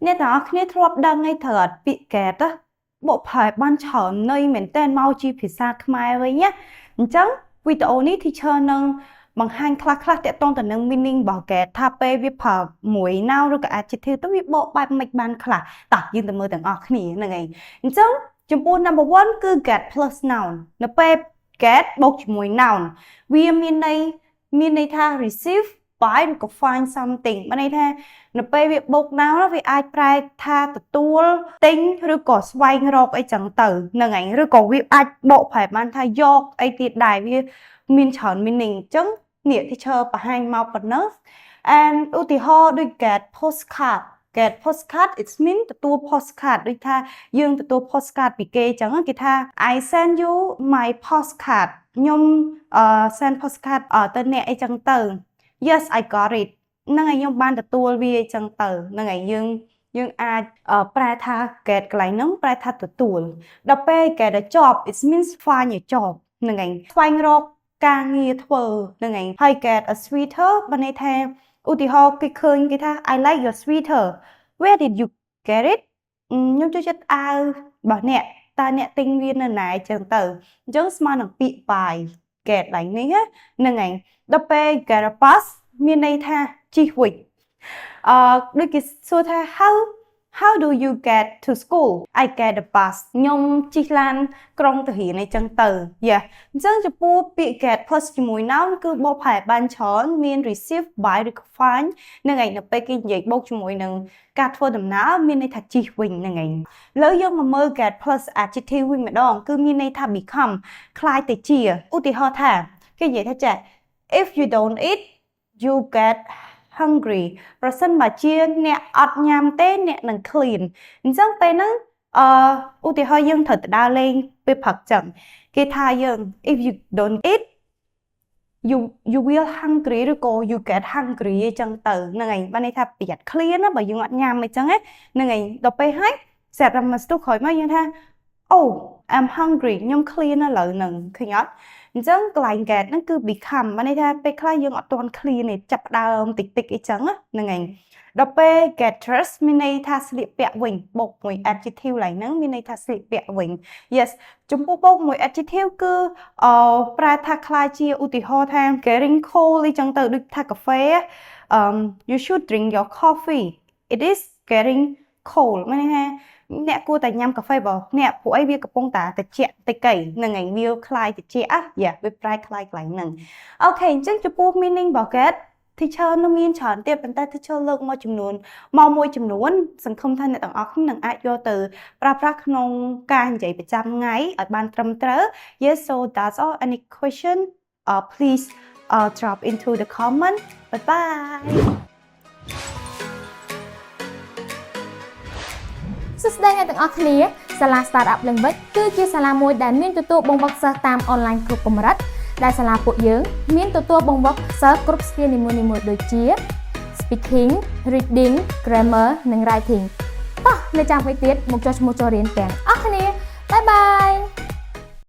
អ្នកទាំងអស់គ្នាធ្លាប់ដឹងហើយត្រូវអត់ពាក្យ get បុកផែបានច្រើនន័យមែនតើមកជាភាសាខ្មែរវិញណាអញ្ចឹងវីដេអូនេះ teacher នឹងបង្ហាញខ្លះៗទាក់ទងទៅនឹង meaning របស់ get ថាពេលវាប្រើមួយ noun ឬក៏ adjective ទៅវាបកបែបមិនបានខ្លះតោះយើងទៅមើលទាំងអស់គ្នាហ្នឹងឯងអញ្ចឹងចំពោះ number 1 គឺ get plus noun នៅពេល get បូកជាមួយ noun វាមានន័យថា receive buy ឬក៏ find something បានន័យថានៅពេលវាបូក noun វាអាចប្រែថាទទួលទិញឬក៏ស្វែងរកអីចឹងទៅហ្នឹងឯងឬក៏វាអាចបកប្រែបានថាយកអីទៀតដែរវាមានច្រើន meaning អញ្ចឹងនេះ teacher បង្ហាញមកប៉ុណ្ណឹង and ឧទាហរណ៍ដូច get postcard it mean ទទួល postcard ដូចថាយើងទទួល postcard ពីគេចឹងគេថា I send you my postcard ខ្ញុំsend postcard ទៅអ្នកអីចឹងទៅ Yes I got it ហ្នឹងហើយខ្ញុំបានទទួលវាអីចឹងទៅហ្នឹងហើយយើងអាចប្រែថា get កន្លែងហ្នឹងប្រែថាទទួលដល់ពេល get a job it means find a job ហ្នឹងហើយស្វែងរកការងារធ្វើហ្នឹងហើយហើយ get a sweater បានន័យថាឧទាហរណ៍គេឃើញគេថា I like your sweater where did you get it ខ្ញុំចូលចិត្តអាវរបស់អ្នកតើអ្នកទិញវានៅណាអញ្ចឹងទៅអញ្ចឹងស្មើនឹងពាក្យ buy get ឡើងនេះហ្នឹងហើយដល់ពេល get a bus មានន័យថាជិះវិញដូចគេសួរថា how do you get to school I get a bus ខ្ញុំជិះឡានក្រុងទៅរៀនអីចឹងទៅអញ្ចឹងចំពោះពាក្យ get plus ជាមួយ noun គឺបកប្រែបានច្រើនមាន receive buy ឬក៏ find ហ្នឹងហើយនៅពេលគេនិយាយបូកជាមួយនឹងការធ្វើដំណើរមានន័យថាជិះវិញហ្នឹងហើយឥឡូវយើងមកមើល get plus adjective វិញម្ដងគឺមានន័យថា become คล้ายទៅជាឧទាហរណ៍ថាគេនិយាយថាចា if you don't eat you get hungry ប្រសិនបើជាអ្នកអត់ញ៉ាំទេអ្នកនឹងឃ្លានអញ្ចឹងពេលហ្នឹងឧទាហរណ៍យើងត្រូវទៅដើរលេងពេលព្រឹកចឹងគេថាយើង if you don't eat you will hungry ឬក៏ you get hungry អញ្ចឹងទៅហ្នឹងហើយបានន័យថាប្រយ័ត្នឃ្លានណាបើយើងអត់ញ៉ាំអញ្ចឹងហ្នឹងហើយដល់ពេលហើយស្រាប់តែមកស្ទុះក្រោយមកយើងថា oh I'm hungry ខ្ញុំឃ្លានឥឡូវហ្នឹងឃើញអត់អញ្ចឹងកន្លែង get ហ្នឹងគឺ become បានន័យថាពេលខ្លះយើងអត់ទាន់ clear ទេចាប់ដើមតិចអីចឹងហ្នឹងហើយដល់ពេល get dressed មានន័យថាស្លៀកពាក់វិញបូកមួយ adjective ឡើងហ្នឹងមានន័យថាស្លៀកពាក់វិញ yes ចំពោះបូកមួយ adjective គឺប្រែថាខ្ល้ายជាឧទាហរណ៍ថា getting cold អីចឹងទៅដូចថាកាហ្វេyou should drink your coffee it is getting cold មានន័យថាអ្នកគួរតែញ៉ាំកាហ្វេបើអ្នកព្រោះអីវាកំពុងតែត្រជាក់តិចហ្នឹងហើយវាคล้ายត្រជាក់វាប្រែคล้ายកន្លែងហ្នឹងអូខេអញ្ចឹងចំពោះ meaning របស់ get teacher នៅមានច្រើនទៀតប៉ុន្តែ teacher លើកមកចំនួនមួយចំនួនសង្ឃឹមថាអ្នកទាំងអស់គ្នានឹងអាចយកទៅប្រើប្រាស់ក្នុងការនិយាយប្រចាំថ្ងៃឲ្យបានត្រឹមត្រូវ Yes so that's all any question please drop into the comment bye bye សួស្តីអ្នកទាំងអស់គ្នាសាលា Startup Language គឺជាសាលាមួយដែលមានទទួលបង្វឹកសិស្សតាមអនឡាញគ្រប់កម្រិតដែលសាលាពួកយើងមានទទួលបង្វឹកសិស្សគ្រប់ស្គីលនីមួយៗដូចជា speaking reading grammar និង writing តោះនៅចាំវិញទៀតមកចុះឈ្មោះចូលរៀនទាំងអស់គ្នា